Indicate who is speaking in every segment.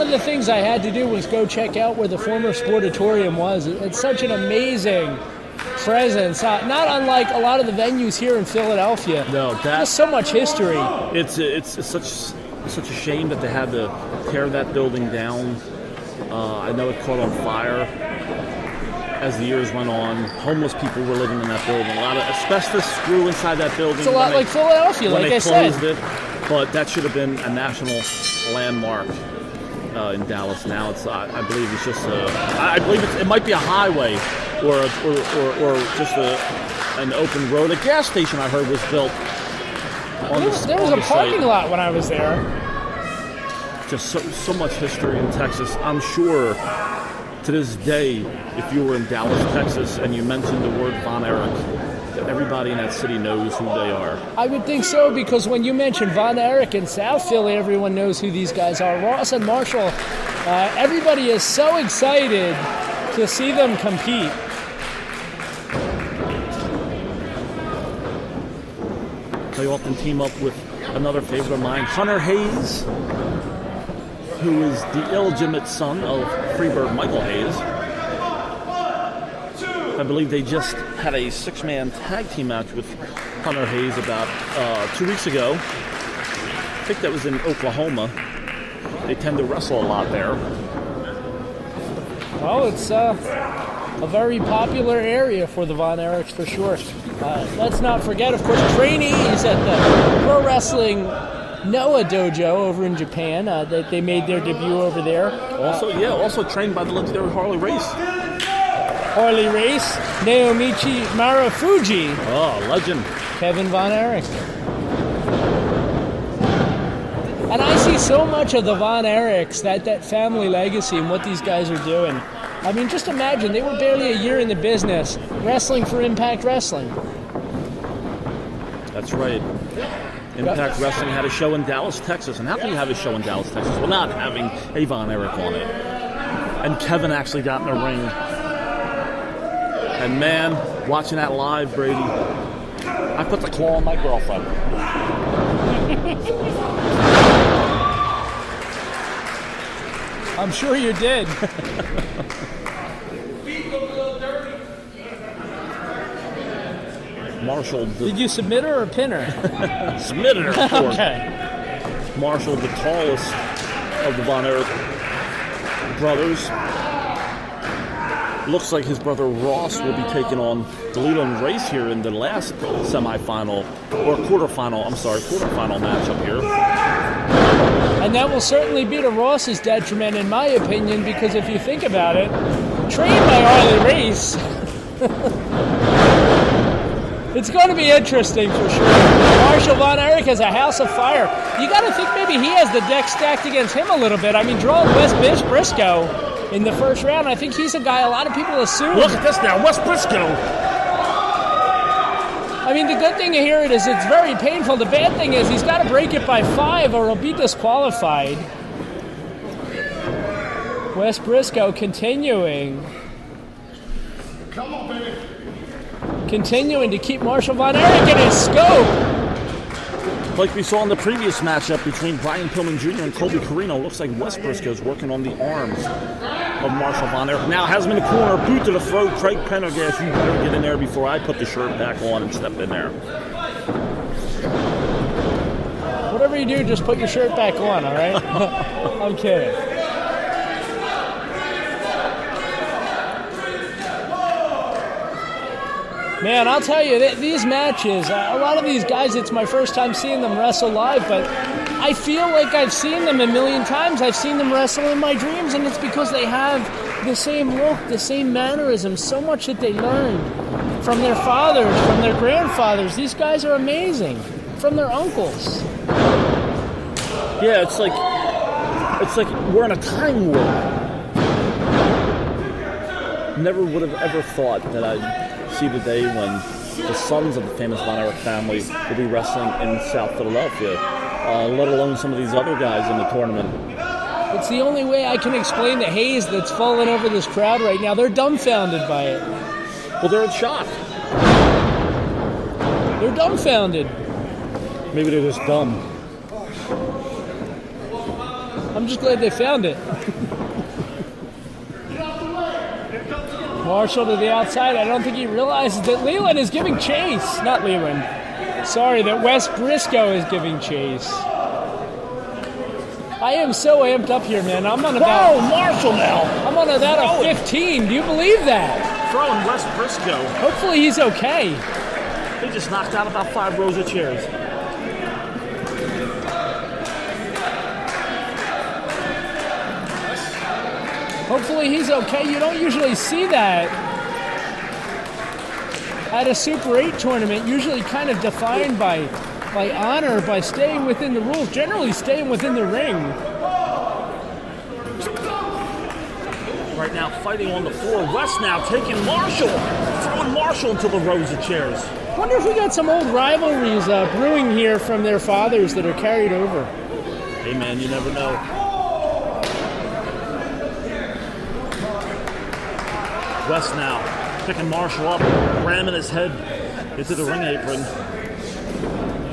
Speaker 1: one of the things I had to do was go check out where the former Sportatorium was. It's such an amazing presence, not unlike a lot of the venues here in Philadelphia.
Speaker 2: No,
Speaker 1: just so much history.
Speaker 2: It's such a shame that they had to tear that building down. I know it caught on fire as the years went on. Homeless people were living in that building. A lot of asbestos grew inside that building.
Speaker 1: It's a lot like Philadelphia, like I said.
Speaker 2: But that should have been a national landmark in Dallas. Now it's, I believe it's just I believe it might be a highway or just an open road. A gas station I heard was built.
Speaker 1: There was a parking lot when I was there.
Speaker 2: Just so much history in Texas. I'm sure to this day, if you were in Dallas, Texas, and you mentioned the word Von Erich, that everybody in that city knows who they are.
Speaker 1: I would think so, because when you mention Von Erich in South Philly, everyone knows who these guys are. Ross and Marshall, everybody is so excited to see them compete.
Speaker 2: They often team up with another favorite of mine, Hunter Hayes, who is the illegitimate son of Freebird Michael Hayes. I believe they just had a 6-man tag team match with Hunter Hayes about 2 weeks ago. I think that was in Oklahoma. They tend to wrestle a lot there.
Speaker 1: Well, it's a very popular area for the Von Erichs for sure. Let's not forget, of course, trainees at the Pro Wrestling Noah Dojo over in Japan. They made their debut over there.
Speaker 2: Also trained by the legendary Harley Race.
Speaker 1: Harley Race, Naomichi Marufuji.
Speaker 2: Oh, legend.
Speaker 1: Kevin Von Erich. And I see so much of the Von Erichs, that family legacy and what these guys are doing. I mean, just imagine, they were barely a year in the business, wrestling for Impact Wrestling.
Speaker 2: That's right. Impact Wrestling had a show in Dallas, Texas. And how can you have a show in Dallas, Texas without having a Von Erich on it? And Kevin actually got in the ring. And man, watching that live, Brady, I put the claw on my girlfriend.
Speaker 1: I'm sure you did.
Speaker 2: Marshall.
Speaker 1: Did you submit her or pin her?
Speaker 2: Submitted her, of course.
Speaker 1: Okay.
Speaker 2: Marshall, the tallest of the Von Erich brothers. Looks like his brother Ross will be taking on the Leland Race here in the last quarterfinal matchup here.
Speaker 1: And that will certainly be to Ross's detriment, in my opinion, because if you think about it, trained by Harley Race, it's going to be interesting for sure. Marshall Von Erich has a house of fire. You got to think maybe he has the deck stacked against him a little bit. I mean, drawing West Brisco in the first round, I think he's a guy a lot of people assume.
Speaker 2: Look at this now, West Brisco.
Speaker 1: I mean, the good thing here is it's very painful. The bad thing is he's got to break it by 5 or he'll be disqualified. West Brisco continuing.
Speaker 3: Come on, baby.
Speaker 1: Continuing to keep Marshall Von Erich in his scope.
Speaker 2: Like we saw in the previous matchup between Brian Pillman Jr. and Colby Carino, looks like West Brisco's working on the arms of Marshall Von Erich. Now has him in the corner, boot to the throat. Craig Pendergast, you better get in there before I put the shirt back on and step in there.
Speaker 1: Whatever you do, just put your shirt back on, all right? I'm kidding. Man, I'll tell you, these matches, a lot of these guys, it's my first time seeing them wrestle live, but I feel like I've seen them a million times. I've seen them wrestle in my dreams, and it's because they have the same look, the same mannerisms, so much that they learned from their fathers, from their grandfathers. These guys are amazing. From their uncles.
Speaker 2: Yeah, it's like we're in a time warp. Never would have ever thought that I'd see the day when the sons of the famous Von Erich family will be wrestling in South Philadelphia, let alone some of these other guys in the tournament.
Speaker 1: It's the only way I can explain the haze that's falling over this crowd right now. They're dumbfounded by it.
Speaker 2: Well, they're in shock.
Speaker 1: They're dumbfounded.
Speaker 2: Maybe they're just dumb.
Speaker 1: I'm just glad they found it. Marshall to the outside. I don't think he realizes that Leland is giving chase. Not Leland. Sorry, that Wes Brisco is giving chase. I am so amped up here, man. I'm on about...
Speaker 2: Oh, Marshall now!
Speaker 1: I'm on about a 15. Do you believe that?
Speaker 2: Throwing Wes Brisco.
Speaker 1: Hopefully he's okay.
Speaker 2: He just knocked out about 5 rows of chairs.
Speaker 1: Hopefully he's okay. You don't usually see that at a Super 8 tournament. Usually kind of defined by honor, by staying within the rules. Generally staying within the ring.
Speaker 2: Right now fighting on the floor. West now taking Marshall. Throwing Marshall into the rows of chairs.
Speaker 1: Wonder if we got some old rivalries brewing here from their fathers that are carried over.
Speaker 2: Hey man, you never know. West now picking Marshall up, ramming his head into the ring apron.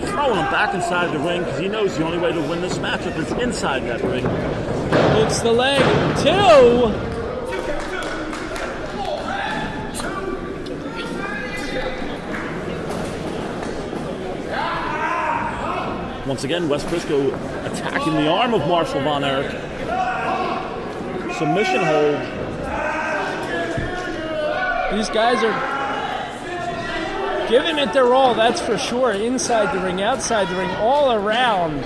Speaker 2: Throwing him back inside the ring because he knows the only way to win this matchup is inside that ring.
Speaker 1: It's the leg. 2.
Speaker 2: Once again, Wes Brisco attacking the arm of Marshall Von Erich. Submission hold.
Speaker 1: These guys are giving it their all, that's for sure. Inside the ring, outside the ring, all around.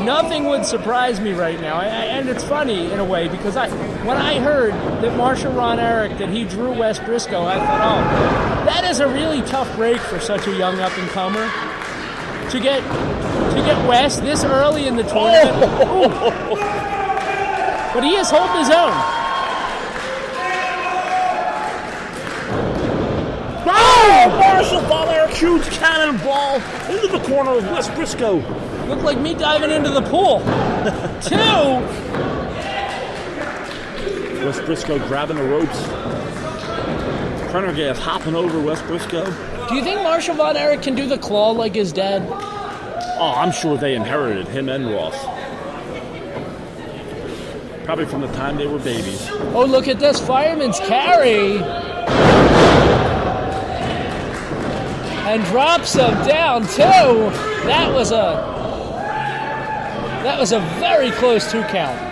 Speaker 1: Nothing would surprise me right now. And it's funny in a way because when I heard that Marshall Von Erich, that he drew Wes Brisco, I thought, oh, that is a really tough break for such a young up-and-comer. To get Wes this early in the tournament. But he is holding his own.
Speaker 2: Oh! Marshall Von Erich, huge cannonball into the corner of Wes Brisco.
Speaker 1: Looked like me diving into the pool. 2.
Speaker 2: Wes Brisco grabbing the ropes. Prendergast hopping over Wes Brisco.
Speaker 1: Do you think Marshall Von Erich can do the claw like his dad?
Speaker 2: Oh, I'm sure they inherited him and Ross. Probably from the time they were babies.
Speaker 1: Oh, look at this fireman's carry. And drops him down, too. That was a very close 2 count.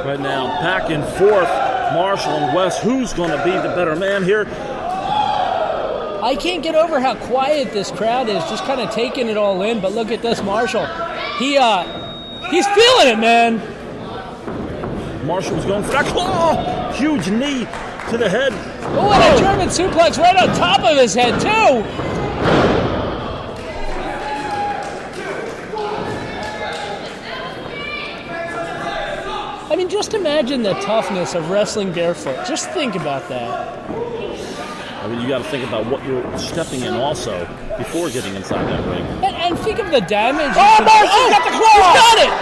Speaker 2: Right now, back and forth, Marshall and Wes. Who's going to be the better man here?
Speaker 1: I can't get over how quiet this crowd is, just kind of taking it all in. But look at this, Marshall. He's feeling it, man.
Speaker 2: Marshall's going for that claw. Huge knee to the head.
Speaker 1: Oh, and a German suplex right on top of his head, too. I mean, just imagine the toughness of wrestling barefoot. Just think about that.
Speaker 2: I mean, you got to think about what you're stepping in also before getting inside that ring.
Speaker 1: And think of the damage.
Speaker 2: Oh, Marshall's got the claw!
Speaker 1: He's got it!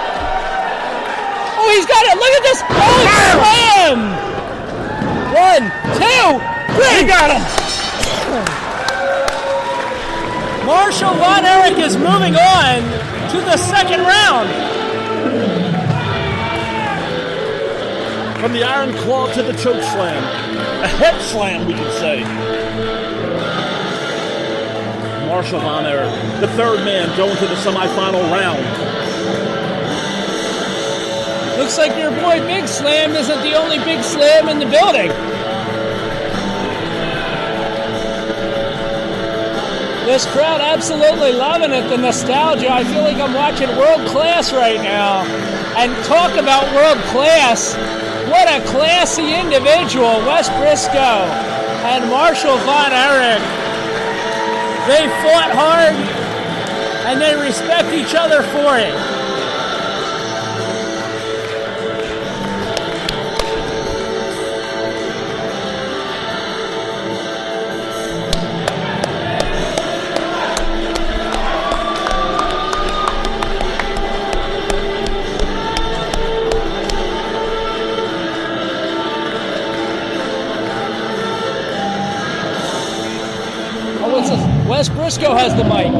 Speaker 1: Oh, he's got it! Look at this! Oh, slam! 1, 2, 3!
Speaker 2: He got him!
Speaker 1: Marshall Von Erich is moving on to the second round.
Speaker 2: From the iron claw to the choke slam. A head slam, we could say. Marshall Von Erich, the third man, going to the semifinal round.
Speaker 1: Looks like your boy Big Slam isn't the only Big Slam in the building. This crowd absolutely loving it, the nostalgia. I feel like I'm watching world class right now. And talk about world class. What a classy individual, Wes Brisco and Marshall Von Erich. They fought hard, and they respect each other for it. Brisco has the mic.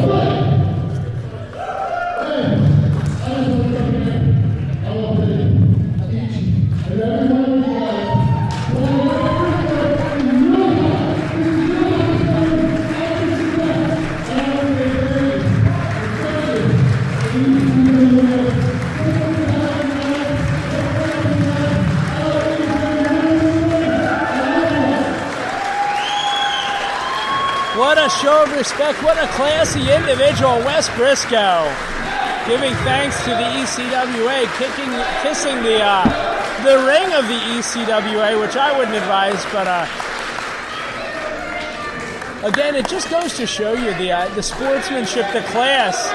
Speaker 1: What a show of respect. What a classy individual, Wes Brisco. Giving thanks to the ECWA, kissing the ring of the ECWA, which I wouldn't advise, but again, it just goes to show you the sportsmanship, the class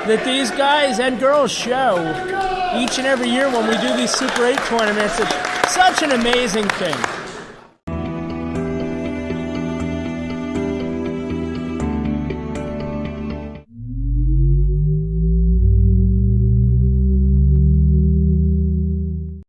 Speaker 1: that these guys and girls show each and every year when we do these Super 8 tournaments. It's such an amazing thing.